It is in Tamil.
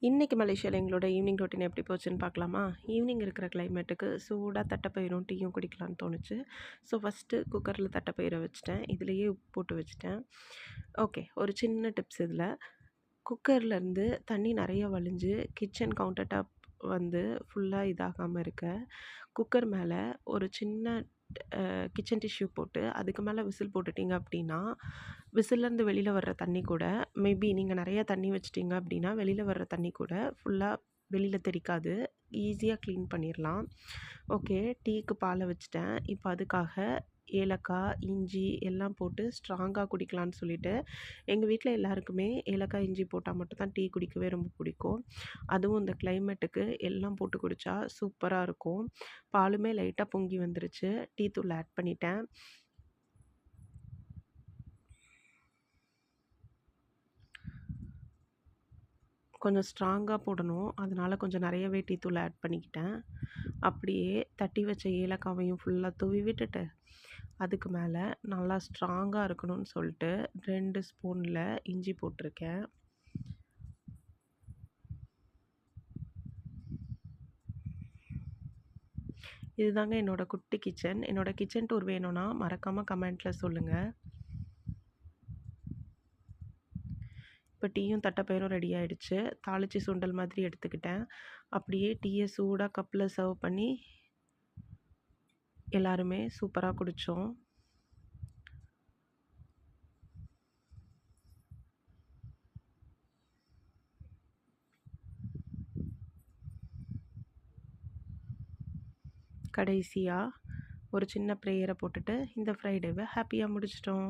இன்னைக்கு மலேசியால எங்களோட ஈவினிங் ரொட்டீன் எப்படி போச்சுன்னு பார்க்கலாமா? ஈவினிங் இருக்கிற கிளைமேட்டுக்கு சூடா தட்டப்பயிரும், டீயும் குடிக்கலான்னு தோணுச்சு. ஸோ ஃபஸ்ட்டு குக்கரில தட்டப்பயிர வச்சுட்டேன். இதுலயே உப்பு போட்டு வச்சுட்டேன். ஓகே. ஒரு சின்ன டிப்ஸ் இதில. குக்கர்லேருந்து தண்ணி நெறைய வழிஞ்சு கிச்சன் கவுண்டர் டாப் வந்து ஃபுல்லா இதாகாம இருக்க, குக்கர் மேல ஒரு சின்ன கிச்சன் டிஷ்யூ போட்டு அதுக்கு மேல விசில் போட்டுட்டீங்க அப்படின்னா, விசில்லேருந்து வெளில வர்ற தண்ணி கூட மேபி நீங்க நெறைய தண்ணி வச்சுட்டீங்க அப்படின்னா, வெளில வர்ற தண்ணி கூட ஃபுல்லா வெளில தெறிக்காது. ஈஸியா கிளீன் பண்ணிரலாம். ஓகே. டீக்கு பால வச்சுட்டேன். இப்ப அதுக்காக ஏலக்காய், இஞ்சி எல்லாம் போட்டு ஸ்ட்ராங்கா குடிக்கலான்னு சொல்லிட்டு, எங்க வீட்ல எல்லாருக்குமே ஏலக்காய், இஞ்சி போட்டா மட்டும் தான் டீ குடிக்கவே ரொம்ப பிடிக்கும். அதுவும் இந்த கிளைமேட்டுக்கு எல்லாம் போட்டு குடிச்சா சூப்பரா இருக்கும். பாலுமே லைட்டா பொங்கி வந்துருச்சு. டீ தூள் ஆட் பண்ணிட்டேன். கொஞ்சம் ஸ்ட்ராங்கா போடணும். அதனால கொஞ்சம் நெறையவே டீ தூள் ஆட் பண்ணிக்கிட்டேன். அப்படியே தட்டி வச்ச ஏலக்காவையும் ஃபுல்லா தூவி விட்டுட்டு, அதுக்கு மேல நல்லா ஸ்ட்ராங்கா இருக்கணும்னு சொல்ட்டு 2 ஸ்பூன்ல இஞ்சி போட்டிருக்கேன். இதுதாங்க என்னோட குட்டி கிச்சன். என்னோட கிச்சன் டூர் வேணும்னா மறக்காம கமெண்ட்ல சொல்லுங்க. இப்போ டீயும் தட்டப்பயிரும் ரெடி ஆயிடுச்சு. தாளிச்சு சுண்டல் மாதிரி எடுத்துக்கிட்டேன். அப்படியே டீய சூடா கப்ல சர்வ் பண்ணி எல்லாருமே சூப்பரா குடிச்சோம். கடைசியா ஒரு சின்ன ப்ரேயர போட்டுட்டு இந்த ஃப்ரைடேவ ஹேப்பியா முடிச்சுட்டோம்.